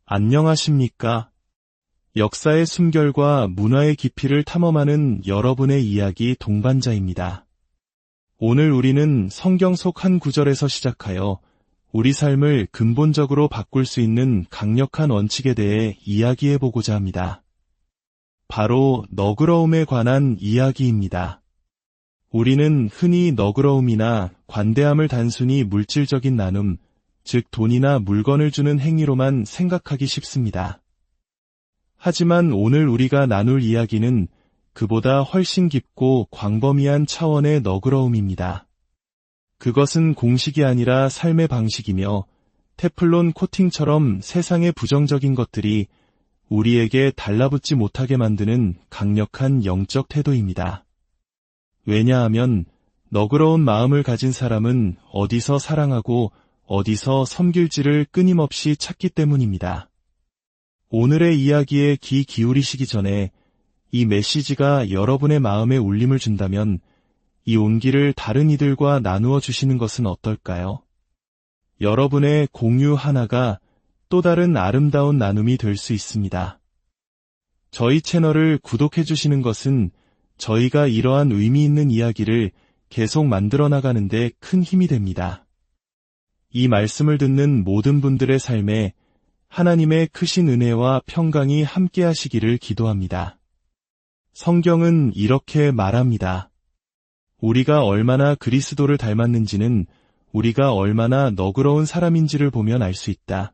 안녕하십니까? 역사의 숨결과 문화의 깊이를 탐험하는 여러분의 이야기 동반자입니다. 오늘 우리는 성경 속 한 구절에서 시작하여 우리 삶을 근본적으로 바꿀 수 있는 강력한 원칙에 대해 이야기해보고자 합니다. 바로 너그러움에 관한 이야기입니다. 우리는 흔히 너그러움이나 관대함을 단순히 물질적인 나눔, 즉 돈이나 물건을 주는 행위로만 생각하기 쉽습니다. 하지만 오늘 우리가 나눌 이야기는 그보다 훨씬 깊고 광범위한 차원의 너그러움입니다. 그것은 공식이 아니라 삶의 방식이며 테플론 코팅처럼 세상의 부정적인 것들이 우리에게 달라붙지 못하게 만드는 강력한 영적 태도입니다. 왜냐하면 너그러운 마음을 가진 사람은 어디서 사랑하고 어디서 섬길지를 끊임없이 찾기 때문입니다. 오늘의 이야기에 귀 기울이시기 전에 이 메시지가 여러분의 마음에 울림을 준다면 이 온기를 다른 이들과 나누어 주시는 것은 어떨까요? 여러분의 공유 하나가 또 다른 아름다운 나눔이 될 수 있습니다. 저희 채널을 구독해 주시는 것은 저희가 이러한 의미 있는 이야기를 계속 만들어 나가는데 큰 힘이 됩니다. 이 말씀을 듣는 모든 분들의 삶에 하나님의 크신 은혜와 평강이 함께 하시기를 기도합니다. 성경은 이렇게 말합니다. 우리가 얼마나 그리스도를 닮았는지는 우리가 얼마나 너그러운 사람인지를 보면 알 수 있다.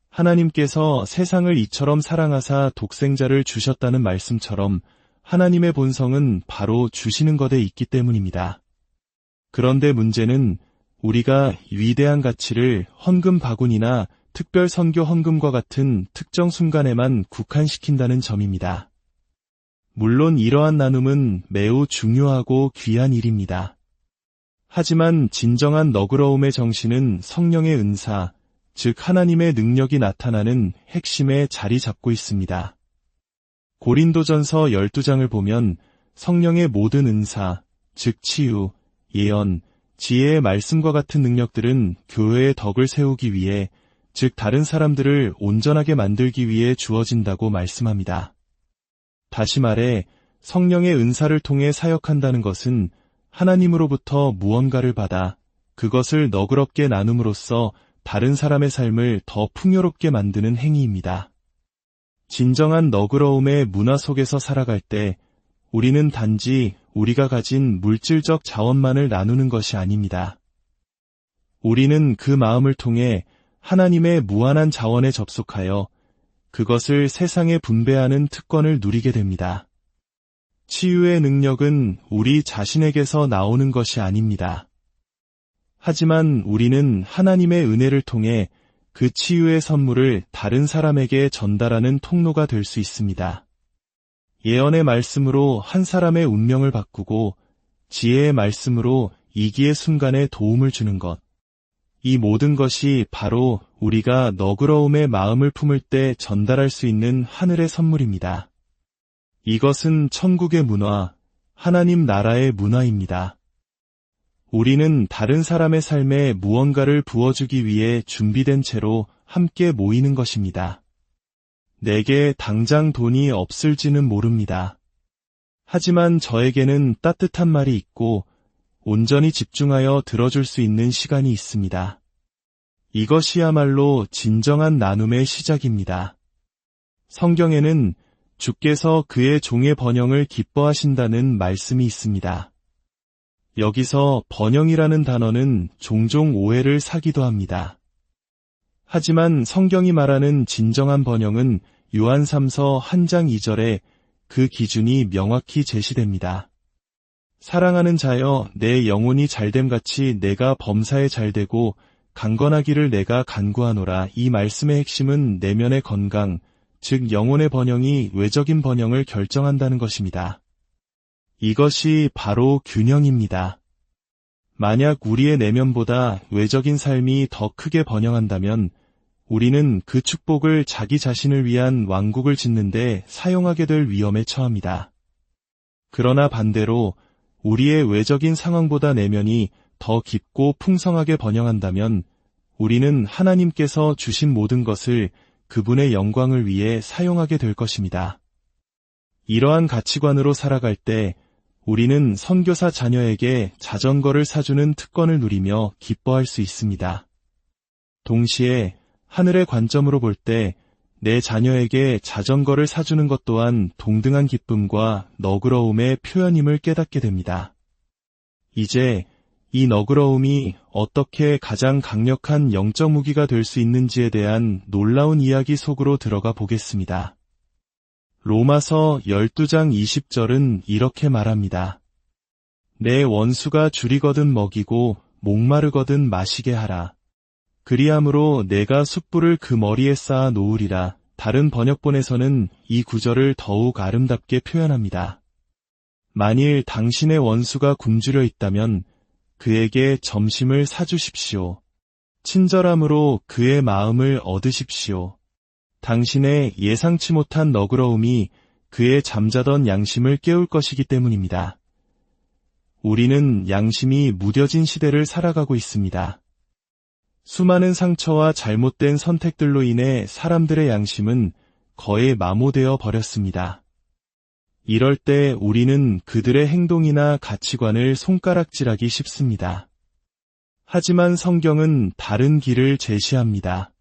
하나님께서 세상을 이처럼 사랑하사 독생자를 주셨다는 말씀처럼 하나님의 본성은 바로 주시는 것에 있기 때문입니다. 그런데 문제는 우리가 위대한 가치를 헌금 바구니나 특별 선교 헌금과 같은 특정 순간에만 국한시킨다는 점입니다. 물론 이러한 나눔은 매우 중요하고 귀한 일입니다. 하지만 진정한 너그러움의 정신은 성령의 은사, 즉 하나님의 능력이 나타나는 핵심에 자리 잡고 있습니다. 고린도전서 12장을 보면 성령의 모든 은사, 즉 치유, 예언, 지혜의 말씀과 같은 능력들은 교회의 덕을 세우기 위해, 즉 다른 사람들을 온전하게 만들기 위해 주어진다고 말씀합니다. 다시 말해 성령의 은사를 통해 사역한다는 것은 하나님으로부터 무언가를 받아 그것을 너그럽게 나눔으로써 다른 사람의 삶을 더 풍요롭게 만드는 행위입니다. 진정한 너그러움의 문화 속에서 살아갈 때 우리는 단지 우리가 가진 물질적 자원만을 나누는 것이 아닙니다. 우리는 그 마음을 통해 하나님의 무한한 자원에 접속하여 그것을 세상에 분배하는 특권을 누리게 됩니다. 치유의 능력은 우리 자신에게서 나오는 것이 아닙니다. 하지만 우리는 하나님의 은혜를 통해 그 치유의 선물을 다른 사람에게 전달하는 통로가 될 수 있습니다. 예언의 말씀으로 한 사람의 운명을 바꾸고 지혜의 말씀으로 이기의 순간에 도움을 주는 것. 이 모든 것이 바로 우리가 너그러움의 마음을 품을 때 전달할 수 있는 하늘의 선물입니다. 이것은 천국의 문화, 하나님 나라의 문화입니다. 우리는 다른 사람의 삶에 무언가를 부어주기 위해 준비된 채로 함께 모이는 것입니다. 내게 당장 돈이 없을지는 모릅니다. 하지만 저에게는 따뜻한 말이 있고 온전히 집중하여 들어줄 수 있는 시간이 있습니다. 이것이야말로 진정한 나눔의 시작입니다. 성경에는 주께서 그의 종의 번영을 기뻐하신다는 말씀이 있습니다. 여기서 번영이라는 단어는 종종 오해를 사기도 합니다. 하지만 성경이 말하는 진정한 번영은 요한 3서 1장 2절에 그 기준이 명확히 제시됩니다. 사랑하는 자여 내 영혼이 잘됨같이 내가 범사에 잘되고 강건하기를 내가 간구하노라. 이 말씀의 핵심은 내면의 건강, 즉 영혼의 번영이 외적인 번영을 결정한다는 것입니다. 이것이 바로 균형입니다. 만약 우리의 내면보다 외적인 삶이 더 크게 번영한다면 우리는 그 축복을 자기 자신을 위한 왕국을 짓는데 사용하게 될 위험에 처합니다. 그러나 반대로 우리의 외적인 상황보다 내면이 더 깊고 풍성하게 번영한다면 우리는 하나님께서 주신 모든 것을 그분의 영광을 위해 사용하게 될 것입니다. 이러한 가치관으로 살아갈 때 우리는 선교사 자녀에게 자전거를 사주는 특권을 누리며 기뻐할 수 있습니다. 동시에 하늘의 관점으로 볼 때 내 자녀에게 자전거를 사주는 것 또한 동등한 기쁨과 너그러움의 표현임을 깨닫게 됩니다. 이제 이 너그러움이 어떻게 가장 강력한 영적 무기가 될 수 있는지에 대한 놀라운 이야기 속으로 들어가 보겠습니다. 로마서 12장 20절은 이렇게 말합니다. 내 원수가 줄이거든 먹이고 목마르거든 마시게 하라. 그리함으로 내가 숯불을 그 머리에 쌓아 놓으리라. 다른 번역본에서는 이 구절을 더욱 아름답게 표현합니다. 만일 당신의 원수가 굶주려 있다면 그에게 점심을 사주십시오. 친절함으로 그의 마음을 얻으십시오. 당신의 예상치 못한 너그러움이 그의 잠자던 양심을 깨울 것이기 때문입니다. 우리는 양심이 무뎌진 시대를 살아가고 있습니다. 수많은 상처와 잘못된 선택들로 인해 사람들의 양심은 거의 마모되어 버렸습니다. 이럴 때 우리는 그들의 행동이나 가치관을 손가락질하기 쉽습니다. 하지만 성경은 다른 길을 제시합니다.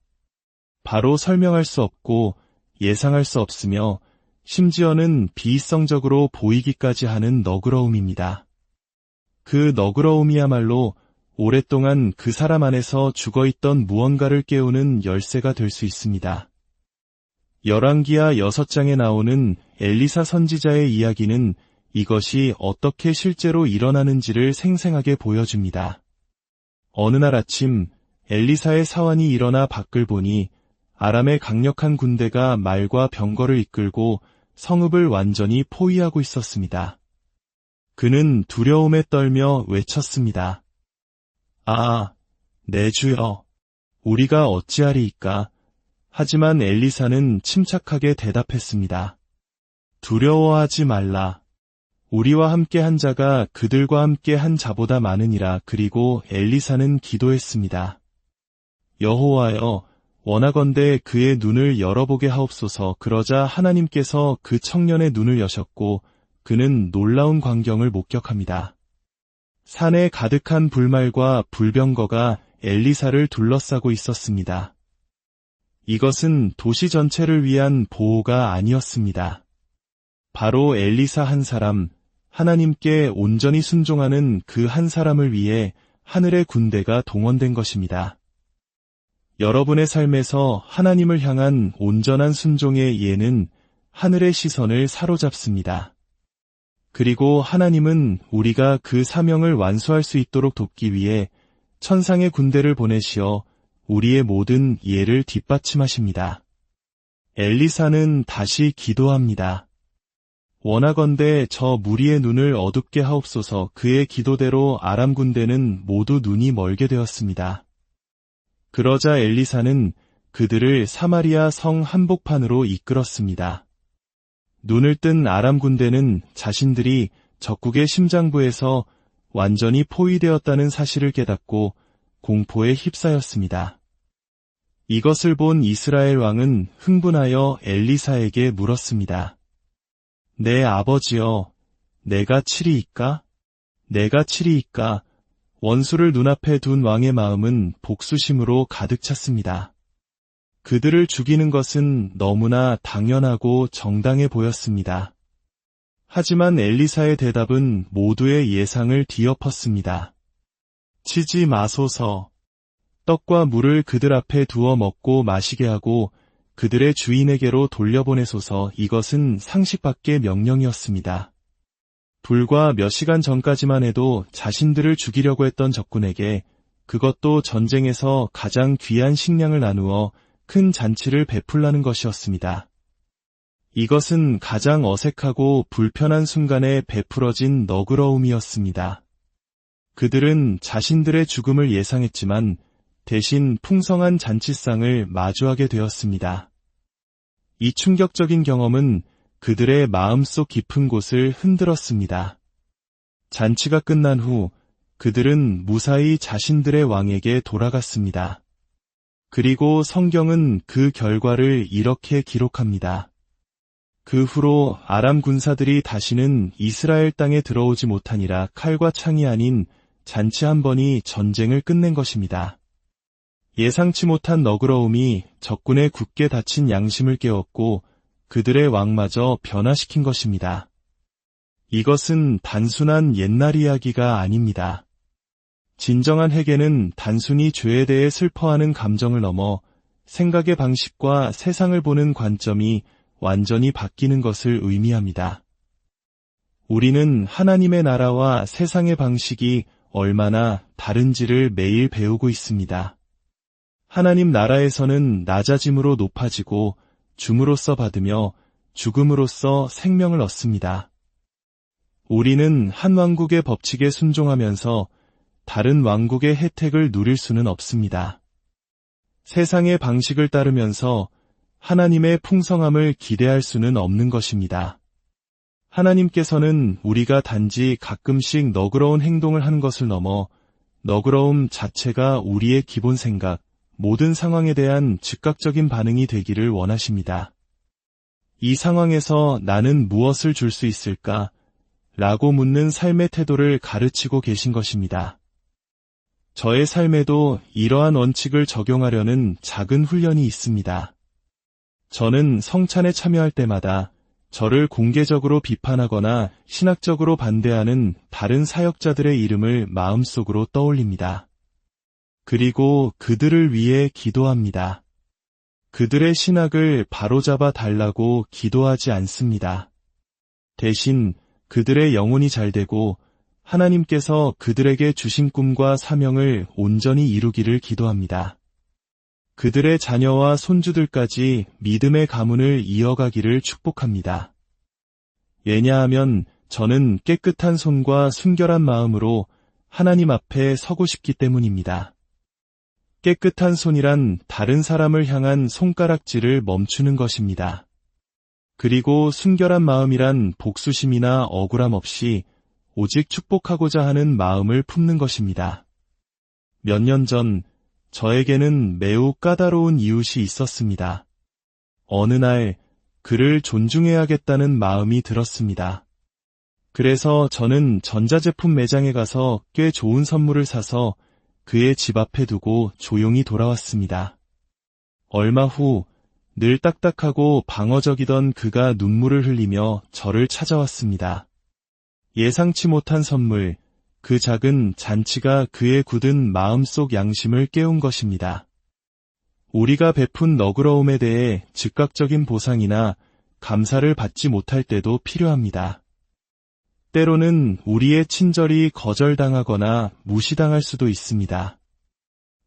바로 설명할 수 없고 예상할 수 없으며 심지어는 비이성적으로 보이기까지 하는 너그러움입니다. 그 너그러움이야말로 오랫동안 그 사람 안에서 죽어있던 무언가를 깨우는 열쇠가 될 수 있습니다. 열왕기하 6장에 나오는 엘리사 선지자의 이야기는 이것이 어떻게 실제로 일어나는지를 생생하게 보여줍니다. 어느 날 아침 엘리사의 사환이 일어나 밖을 보니 아람의 강력한 군대가 말과 병거를 이끌고 성읍을 완전히 포위하고 있었습니다. 그는 두려움에 떨며 외쳤습니다. 아, 내 주여, 우리가 어찌하리이까? 하지만 엘리사는 침착하게 대답했습니다. 두려워하지 말라. 우리와 함께 한 자가 그들과 함께 한 자보다 많으니라. 그리고 엘리사는 기도했습니다. 여호와여, 원하건대 그의 눈을 열어보게 하옵소서. 그러자 하나님께서 그 청년의 눈을 여셨고 그는 놀라운 광경을 목격합니다. 산에 가득한 불말과 불병거가 엘리사를 둘러싸고 있었습니다. 이것은 도시 전체를 위한 보호가 아니었습니다. 바로 엘리사 한 사람, 하나님께 온전히 순종하는 그 한 사람을 위해 하늘의 군대가 동원된 것입니다. 여러분의 삶에서 하나님을 향한 온전한 순종의 예는 하늘의 시선을 사로잡습니다. 그리고 하나님은 우리가 그 사명을 완수할 수 있도록 돕기 위해 천상의 군대를 보내시어 우리의 모든 예를 뒷받침하십니다. 엘리사는 다시 기도합니다. 원하건대 저 무리의 눈을 어둡게 하옵소서. 그의 기도대로 아람 군대는 모두 눈이 멀게 되었습니다. 그러자 엘리사는 그들을 사마리아 성 한복판으로 이끌었습니다. 눈을 뜬 아람 군대는 자신들이 적국의 심장부에서 완전히 포위되었다는 사실을 깨닫고 공포에 휩싸였습니다. 이것을 본 이스라엘 왕은 흥분하여 엘리사에게 물었습니다. 내 아버지여, 내가 치리이까? 내가 치리이까? 원수를 눈앞에 둔 왕의 마음은 복수심으로 가득 찼습니다. 그들을 죽이는 것은 너무나 당연하고 정당해 보였습니다. 하지만 엘리사의 대답은 모두의 예상을 뒤엎었습니다. 치지 마소서. 떡과 물을 그들 앞에 두어 먹고 마시게 하고 그들의 주인에게로 돌려보내소서. 이것은 상식 밖의 명령이었습니다. 불과 몇 시간 전까지만 해도 자신들을 죽이려고 했던 적군에게, 그것도 전쟁에서 가장 귀한 식량을 나누어 큰 잔치를 베풀라는 것이었습니다. 이것은 가장 어색하고 불편한 순간에 베풀어진 너그러움이었습니다. 그들은 자신들의 죽음을 예상했지만 대신 풍성한 잔치상을 마주하게 되었습니다. 이 충격적인 경험은 그들의 마음속 깊은 곳을 흔들었습니다. 잔치가 끝난 후 그들은 무사히 자신들의 왕에게 돌아갔습니다. 그리고 성경은 그 결과를 이렇게 기록합니다. 그 후로 아람 군사들이 다시는 이스라엘 땅에 들어오지 못하니라. 칼과 창이 아닌 잔치 한 번이 전쟁을 끝낸 것입니다. 예상치 못한 너그러움이 적군의 굳게 닫힌 양심을 깨웠고 그들의 왕마저 변화시킨 것입니다. 이것은 단순한 옛날 이야기가 아닙니다. 진정한 회개는 단순히 죄에 대해 슬퍼하는 감정을 넘어 생각의 방식과 세상을 보는 관점이 완전히 바뀌는 것을 의미합니다. 우리는 하나님의 나라와 세상의 방식이 얼마나 다른지를 매일 배우고 있습니다. 하나님 나라에서는 낮아짐으로 높아지고 줌으로써 받으며 죽음으로써 생명을 얻습니다. 우리는 한 왕국의 법칙에 순종하면서 다른 왕국의 혜택을 누릴 수는 없습니다. 세상의 방식을 따르면서 하나님의 풍성함을 기대할 수는 없는 것입니다. 하나님께서는 우리가 단지 가끔씩 너그러운 행동을 하는 것을 넘어 너그러움 자체가 우리의 기본 생각, 모든 상황에 대한 즉각적인 반응이 되기를 원하십니다. 이 상황에서 나는 무엇을 줄 수 있을까? 라고 묻는 삶의 태도를 가르치고 계신 것입니다. 저의 삶에도 이러한 원칙을 적용하려는 작은 훈련이 있습니다. 저는 성찬에 참여할 때마다 저를 공개적으로 비판하거나 신학적으로 반대하는 다른 사역자들의 이름을 마음속으로 떠올립니다. 그리고 그들을 위해 기도합니다. 그들의 신학을 바로잡아 달라고 기도하지 않습니다. 대신 그들의 영혼이 잘되고 하나님께서 그들에게 주신 꿈과 사명을 온전히 이루기를 기도합니다. 그들의 자녀와 손주들까지 믿음의 가문을 이어가기를 축복합니다. 왜냐하면 저는 깨끗한 손과 순결한 마음으로 하나님 앞에 서고 싶기 때문입니다. 깨끗한 손이란 다른 사람을 향한 손가락질을 멈추는 것입니다. 그리고 순결한 마음이란 복수심이나 억울함 없이 오직 축복하고자 하는 마음을 품는 것입니다. 몇 년 전 저에게는 매우 까다로운 이웃이 있었습니다. 어느 날 그를 존중해야겠다는 마음이 들었습니다. 그래서 저는 전자제품 매장에 가서 꽤 좋은 선물을 사서 그의 집 앞에 두고 조용히 돌아왔습니다. 얼마 후 늘 딱딱하고 방어적이던 그가 눈물을 흘리며 저를 찾아왔습니다. 예상치 못한 선물, 그 작은 잔치가 그의 굳은 마음속 양심을 깨운 것입니다. 우리가 베푼 너그러움에 대해 즉각적인 보상이나 감사를 받지 못할 때도 필요합니다. 때로는 우리의 친절이 거절당하거나 무시당할 수도 있습니다.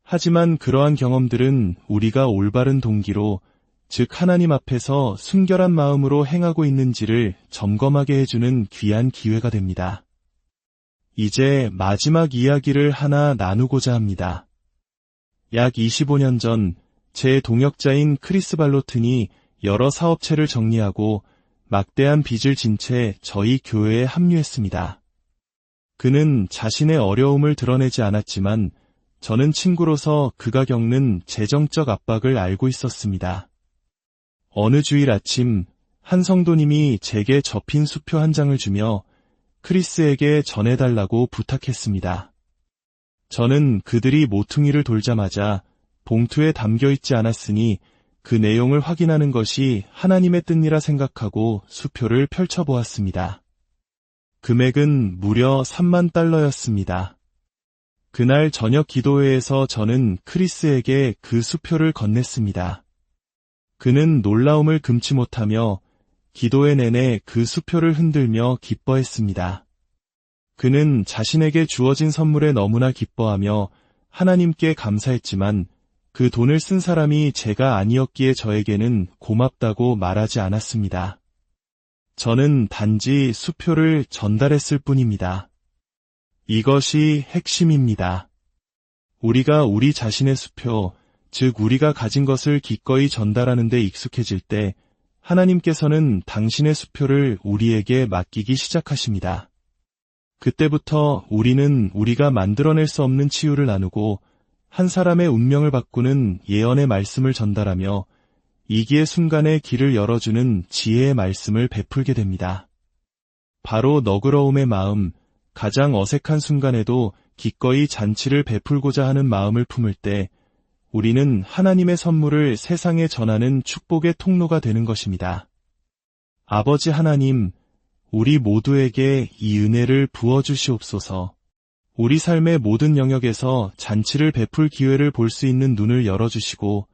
하지만 그러한 경험들은 우리가 올바른 동기로, 즉 하나님 앞에서 순결한 마음으로 행하고 있는지를 점검하게 해주는 귀한 기회가 됩니다. 이제 마지막 이야기를 하나 나누고자 합니다. 약 25년 전 제 동역자인 크리스 발로튼이 여러 사업체를 정리하고 막대한 빚을 진 채 저희 교회에 합류했습니다. 그는 자신의 어려움을 드러내지 않았지만 저는 친구로서 그가 겪는 재정적 압박을 알고 있었습니다. 어느 주일 아침 한 성도님이 제게 접힌 수표 한 장을 주며 크리스에게 전해달라고 부탁했습니다. 저는 그들이 모퉁이를 돌자마자 봉투에 담겨있지 않았으니 그 내용을 확인하는 것이 하나님의 뜻이라 생각하고 수표를 펼쳐보았습니다. 금액은 무려 3만 달러였습니다. 그날 저녁 기도회에서 저는 크리스에게 그 수표를 건넸습니다. 그는 놀라움을 금치 못하며 기도회 내내 그 수표를 흔들며 기뻐했습니다. 그는 자신에게 주어진 선물에 너무나 기뻐하며 하나님께 감사했지만 그 돈을 쓴 사람이 제가 아니었기에 저에게는 고맙다고 말하지 않았습니다. 저는 단지 수표를 전달했을 뿐입니다. 이것이 핵심입니다. 우리가 우리 자신의 수표, 즉 우리가 가진 것을 기꺼이 전달하는 데 익숙해질 때 하나님께서는 당신의 수표를 우리에게 맡기기 시작하십니다. 그때부터 우리는 우리가 만들어낼 수 없는 치유를 나누고 한 사람의 운명을 바꾸는 예언의 말씀을 전달하며 위기의 순간에 길을 열어주는 지혜의 말씀을 베풀게 됩니다. 바로 너그러움의 마음, 가장 어색한 순간에도 기꺼이 잔치를 베풀고자 하는 마음을 품을 때 우리는 하나님의 선물을 세상에 전하는 축복의 통로가 되는 것입니다. 아버지 하나님, 우리 모두에게 이 은혜를 부어주시옵소서. 우리 삶의 모든 영역에서 잔치를 베풀 기회를 볼 수 있는 눈을 열어주시고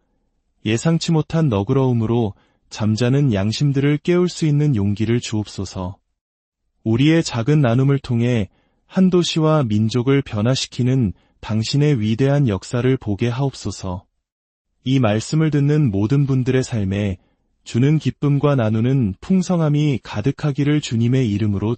예상치 못한 너그러움으로 잠자는 양심들을 깨울 수 있는 용기를 주옵소서. 우리의 작은 나눔을 통해 한 도시와 민족을 변화시키는 당신의 위대한 역사를 보게 하옵소서. 이 말씀을 듣는 모든 분들의 삶에 주는 기쁨과 나누는 풍성함이 가득하기를 주님의 이름으로